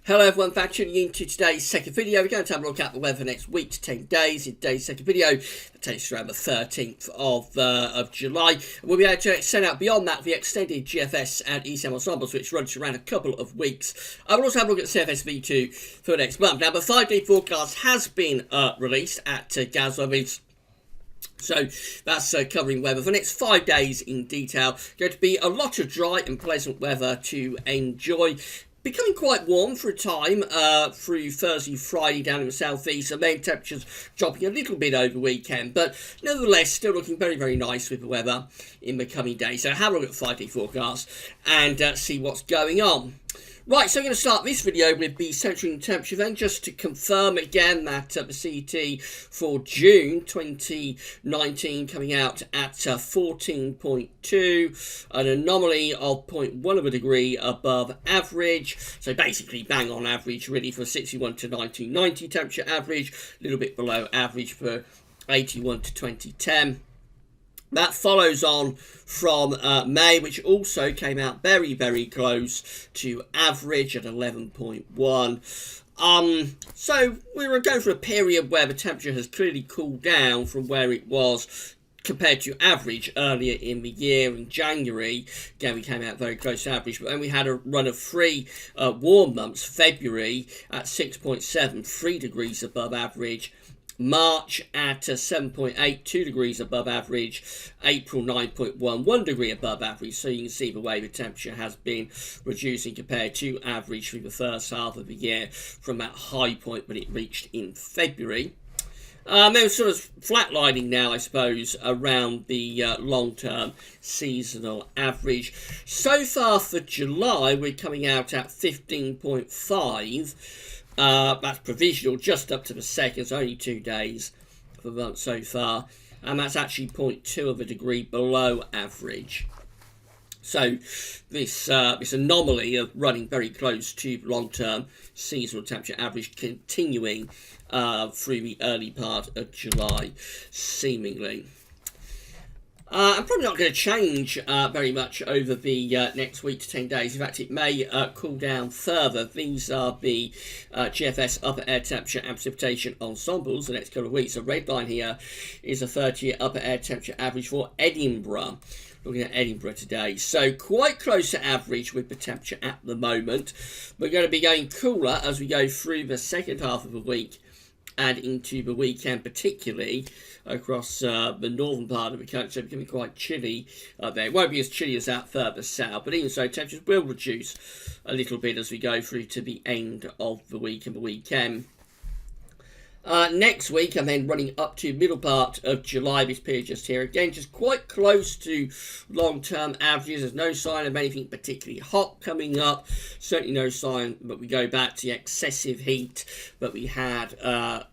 Hello everyone, back tuning in to today's second video. We're going to have a look at the weather for next week to 10 days. In today's second video, that takes us around the 13th of July. We'll be able to extend out beyond that the extended GFS and ECM ensembles, which runs around a couple of weeks. I will also have a look at CFS V2 for next month. Now, the 5-day forecast has been released at Gaz levels. So that's covering weather for the next 5 days in detail. Going to be a lot of dry and pleasant weather to enjoy. Becoming quite warm for a time through Thursday, Friday down in the southeast, and then temperatures dropping a little bit over the weekend, but nevertheless still looking very, very nice with the weather in the coming days. So have a look at the 5-day forecast and see what's going on. Right, so I'm going to start this video with the central temperature then, just to confirm again that the CET for June 2019 coming out at 14.2, an anomaly of 0.1 of a degree above average, so basically bang on average really for 61 to 1990 temperature average, a little bit below average for 81 to 2010. That follows on from May, which also came out very, very close to average at 11.1. So we were going through a period where the temperature has clearly cooled down from where it was compared to average earlier in the year. In January, again, we came out very close to average, but then we had a run of 3 warm months. February at 6.7, 3 degrees above average. March at 7.8, 2 degrees above average. April 9.1, 1 degree above average. So you can see the way the temperature has been reducing compared to average through the first half of the year from that high point that it reached in February. They're sort of flatlining now, I suppose, around the long-term seasonal average. So far for July, we're coming out at 15.5. That's provisional, just up to the second, so only 2 days for the month so far, and that's actually 0.2 of a degree below average. So this anomaly of running very close to long-term seasonal temperature average continuing through the early part of July, seemingly. I'm probably not going to change very much over the next week to 10 days. In fact, it may cool down further. These are the GFS upper air temperature and precipitation ensembles the next couple of weeks. The red line here is a 30-year upper air temperature average for Edinburgh. Looking at Edinburgh today. So quite close to average with the temperature at the moment. We're going to be going cooler as we go through the second half of the week and into the weekend, particularly across the northern part of the country. So becoming quite chilly there. It won't be as chilly as that further south, but even so, temperatures will reduce a little bit as we go through to the end of the week and the weekend. Next week, and then running up to middle part of July, this period just here, again, just quite close to long-term averages. There's no sign of anything particularly hot coming up. Certainly no sign, but we go back to the excessive heat that we had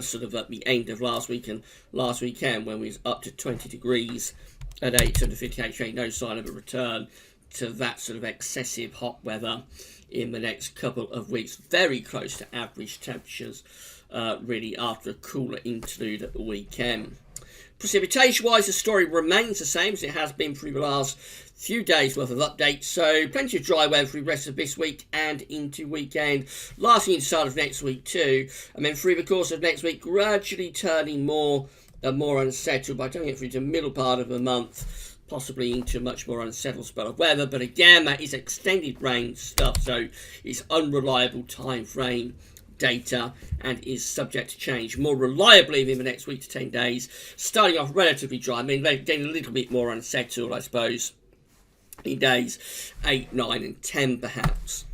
sort of at the end of last week and last weekend when we was up to 20 degrees at 858. No sign of a return to that sort of excessive hot weather in the next couple of weeks. Very close to average temperatures. Really after a cooler interlude at the weekend. Precipitation-wise, the story remains the same as it has been through the last few days worth of updates. So plenty of dry weather through the rest of this week and into weekend, lasting into the start of next week too. And then through the course of next week, gradually turning more and more unsettled by turning it through to the middle part of the month, possibly into a much more unsettled spell of weather. But again, that is extended range stuff, so it's unreliable time frame data and is subject to change more reliably within the next week to 10 days, starting off relatively dry. I mean, they're getting a little bit more unsettled, I suppose, in days 8, 9 and 10 perhaps.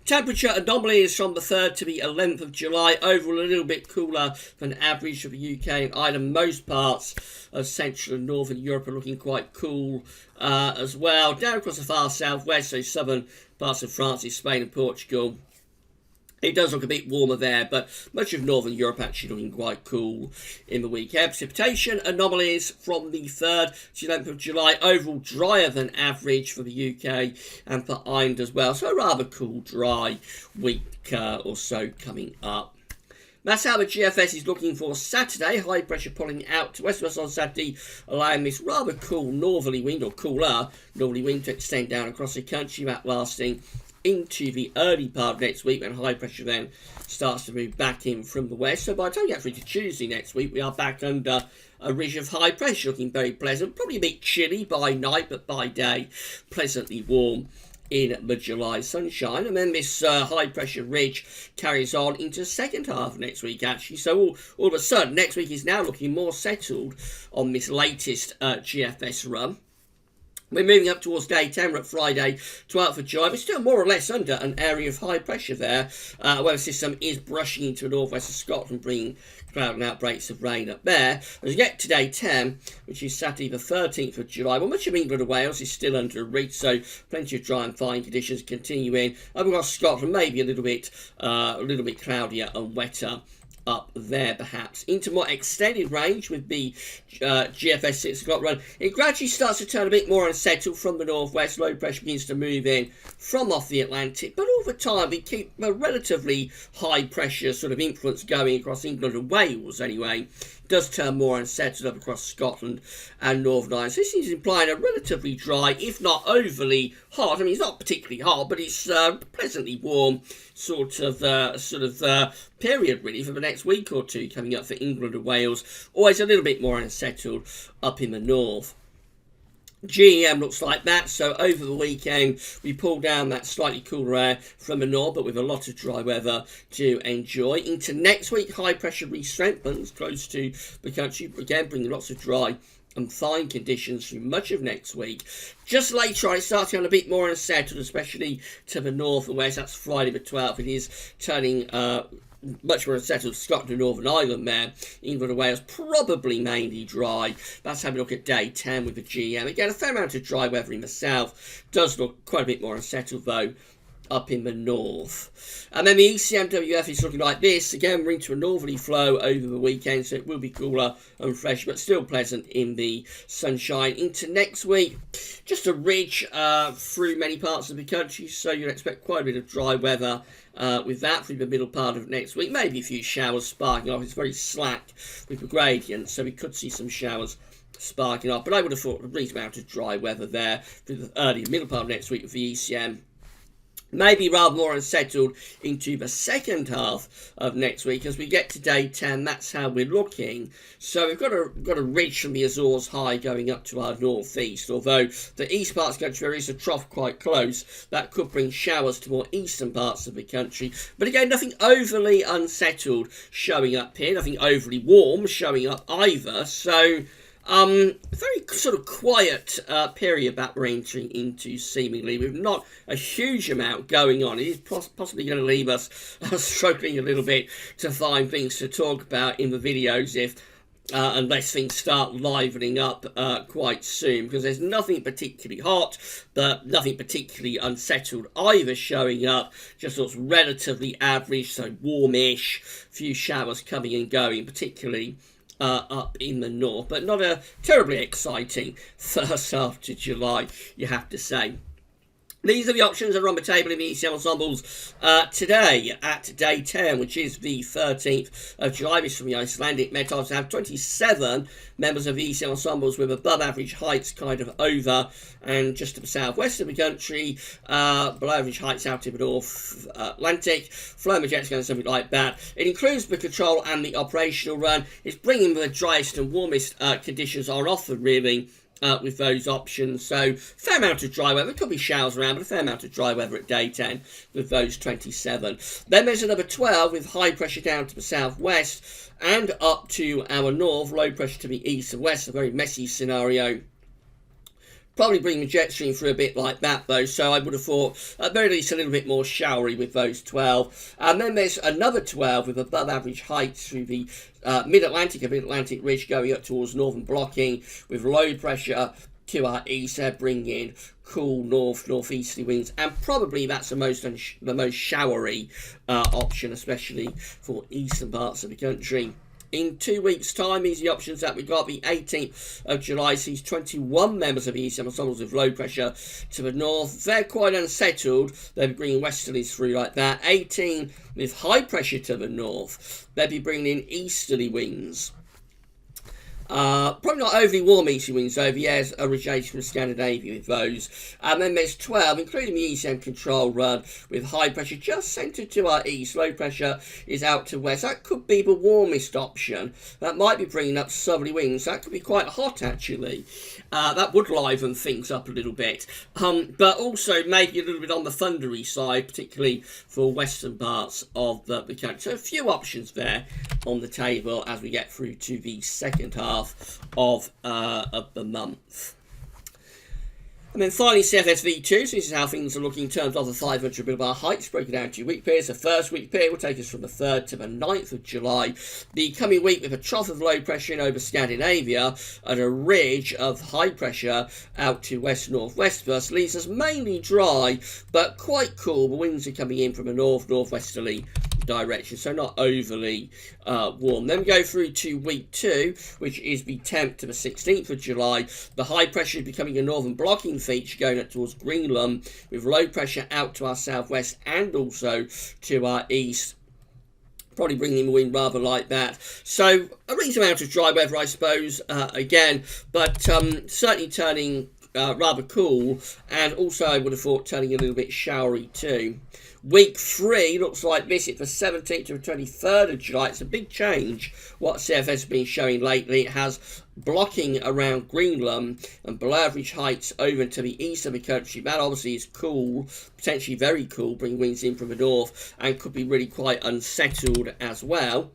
Temperature anomaly is from the 3rd to the 11th of July. Overall, a little bit cooler than average for the UK and Ireland. Most parts of Central and Northern Europe are looking quite cool as well. Down across the far southwest, so southern parts of France, Spain and Portugal, it does look a bit warmer there, but much of Northern Europe actually looking quite cool in the weekend. Precipitation anomalies from the 3rd to 11th of July. Overall drier than average for the UK and for Ireland as well. So a rather cool, dry week or so coming up. That's how the GFS is looking for Saturday. High pressure pulling out to west of us on Saturday, allowing this rather cool northerly wind, or cooler northerly wind, to extend down across the country, that lasting into the early part of next week when high pressure then starts to move back in from the west. So by the time we get through to Tuesday next week, we are back under a ridge of high pressure, looking very pleasant. Probably a bit chilly by night, but by day, pleasantly warm in the July sunshine. And then this high pressure ridge carries on into the second half of next week, actually. So all of a sudden, next week is now looking more settled on this latest GFS run. We're moving up towards day 10, we're at Friday, 12th of July. We're still more or less under an area of high pressure there. Weather system is brushing into the northwest of Scotland, bringing cloud and outbreaks of rain up there. As we get to day 10, which is Saturday the 13th of July, well, much of England and Wales is still under a ridge, so plenty of dry and fine conditions continuing. Up across Scotland, maybe a little bit cloudier and wetter up there, perhaps. Into more extended range with the GFS 6 o'clock run. It gradually starts to turn a bit more unsettled from the northwest. Low pressure begins to move in from off the Atlantic, but over time we keep a relatively high pressure sort of influence going across England and Wales anyway. It does turn more unsettled up across Scotland and Northern Ireland. So this is implying a relatively dry, if not overly hot. I mean, it's not particularly hot, but it's pleasantly warm sort of period really for the next week or two coming up for England and Wales. Always a little bit more unsettled up in the north. GEM looks like that, so over the weekend we pull down that slightly cooler air from the north, but with a lot of dry weather to enjoy. Into next week, high pressure re-strengthens close to the country, again bringing lots of dry and fine conditions through much of next week. Just later on, it's starting on a bit more unsettled, especially to the north and west. That's Friday the 12th. It is turning much more unsettled. Scotland and Northern Ireland there. England and Wales probably mainly dry. Let's have a look at day 10 with the GM. Again, a fair amount of dry weather in the south. Does look quite a bit more unsettled though up in the north. And then the ECMWF is looking like this. Again, we're into a northerly flow over the weekend, so it will be cooler and fresh, but still pleasant in the sunshine. Into next week, just a ridge through many parts of the country, so you'd expect quite a bit of dry weather with that through the middle part of next week. Maybe a few showers sparking off. It's very slack with the gradient, so we could see some showers sparking off, but I would have thought a reasonable amount of dry weather there through the early middle part of next week with the ECM. Maybe rather more unsettled into the second half of next week as we get to day 10. That's how we're looking. So we've got a ridge from the Azores high going up to our northeast. Although the east parts of the country, there is a trough quite close. That could bring showers to more eastern parts of the country. But again, nothing overly unsettled showing up here. Nothing overly warm showing up either. So very sort of quiet period that we're entering into, seemingly, with not a huge amount going on. It is possibly going to leave us struggling a little bit to find things to talk about in the videos unless things start livening up quite soon, because there's nothing particularly hot, but nothing particularly unsettled either showing up. Just looks relatively average, so warmish, few showers coming and going, particularly up in the north, but not a terribly exciting first half to July, you have to say. These are the options that are on the table in the ECM ensembles today at day 10, which is the 13th of July. This from the Icelandic Met Office have 27 members of the ECM ensembles with above average heights kind of over and just to the southwest of the country, below average heights out in the North Atlantic. Flow Majet's going to something like that. It includes the control and the operational run. It's bringing the driest and warmest conditions on offer, really, with those options. So fair amount of dry weather. There could be showers around, but a fair amount of dry weather at day 10 with those 27. Then there's a number 12 with high pressure down to the southwest and up to our north, low pressure to the east and west. A very messy scenario. Probably bring the jet stream through a bit like that though, so I would have thought at very least a little bit more showery with those 12. And then there's another 12 with above average heights through the mid-Atlantic and mid-Atlantic ridge going up towards northern blocking with low pressure to our east, bringing in cool northeasterly winds, and probably that's the most showery option, especially for eastern parts of the country. In 2 weeks' time, these are the options that we've got. The 18th of July sees 21 members of the ECM ensembles with low pressure to the north. They're quite unsettled. They'll be bringing westerlies through like that. 18 with high pressure to the north. They'll be bringing in easterly winds. Probably not overly warm easterly winds though. The airs originating from Scandinavia with those. And then there's 12, including the ECM control run with high pressure just centred to our east. Low pressure is out to west. That could be the warmest option. That might be bringing up southerly winds. That could be quite hot actually. That would liven things up a little bit. But also maybe a little bit on the thundery side, particularly for western parts of the country. So a few options there on the table as we get through to the second half of the month. And then finally CFS-V2, so this is how things are looking in terms of the 500 millibar heights, broken down to week periods. The first week period will take us from the 3rd to the 9th of July. The coming week with a trough of low pressure in over Scandinavia and a ridge of high pressure out to west-northwest for us leaves us mainly dry but quite cool. The winds are coming in from a north-northwesterly direction, so not overly warm. Then we go through to week 2, which is the 10th to the 16th of July. The high pressure is becoming a northern blocking feature going up towards Greenland, with low pressure out to our southwest and also to our east, probably bringing in the wind rather like that. So a reasonable amount of dry weather, I suppose, again, but certainly turning rather cool, and also I would have thought turning a little bit showery too. Week 3 looks like this. It's the 17th to the 23rd of July. It's a big change what CFS has been showing lately. It has blocking around Greenland and below average heights over to the east of the country. That obviously is cool, potentially very cool, bringing winds in from the north, and could be really quite unsettled as well.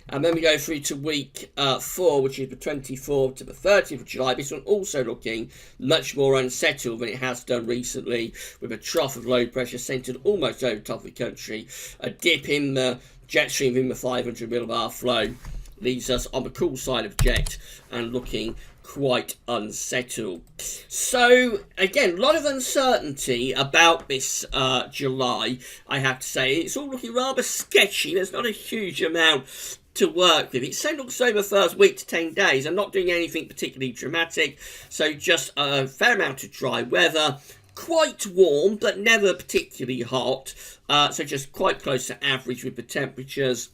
And then we go through to week 4, which is the 24th to the 30th of July. This one also looking much more unsettled than it has done recently, with a trough of low pressure centred almost over the top of the country. A dip in the jet stream in the 500 millibar flow leaves us on the cool side of jet and looking quite unsettled. So again, a lot of uncertainty about this July, I have to say. It's all looking rather sketchy. There's not a huge amount to work with. It certainly looks over the first week to 10 days. I'm not doing anything particularly dramatic, so just a fair amount of dry weather, quite warm but never particularly hot, so just quite close to average with the temperatures.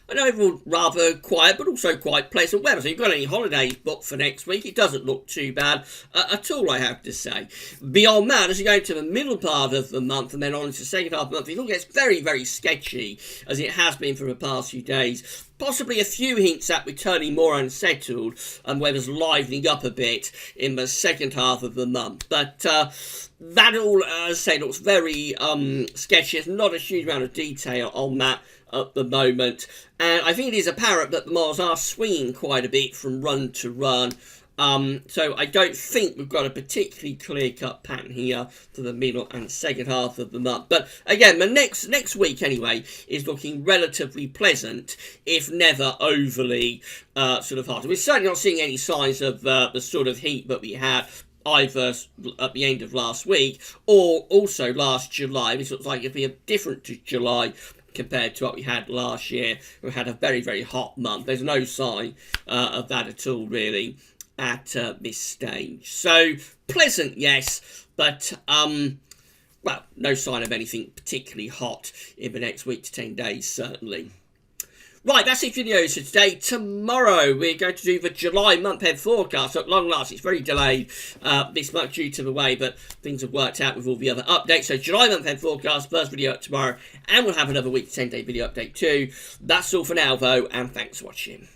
And overall rather quiet but also quite pleasant weather. So if you've got any holidays booked for next week, it doesn't look too bad at all, I have to say. Beyond that, as you go to the middle part of the month and then on into the second half of the month, it all gets very, very sketchy, as it has been for the past few days. Possibly a few hints at returning more unsettled and weather's livening up a bit in the second half of the month. But that all, as I say, looks very sketchy. There's not a huge amount of detail on that at the moment, and I think it is apparent that the models are swinging quite a bit from run to run. So I don't think we've got a particularly clear-cut pattern here for the middle and second half of the month. But again, the next week anyway is looking relatively pleasant, if never overly sort of hot. We're certainly not seeing any signs of the sort of heat that we had either at the end of last week or also last July. This looks like it'd be a different July compared to what we had last year. We had a very, very hot month. There's no sign of that at all, really, at this stage. So, pleasant, yes, but, well, no sign of anything particularly hot in the next week to 10 days, certainly. Right, that's it for news for today. Tomorrow we're going to do the July month-end forecast. At long last, it's very delayed this month due to the way that things have worked out with all the other updates. So July month-end forecast, first video up tomorrow, and we'll have another week to 10-day video update too. That's all for now though, and thanks for watching.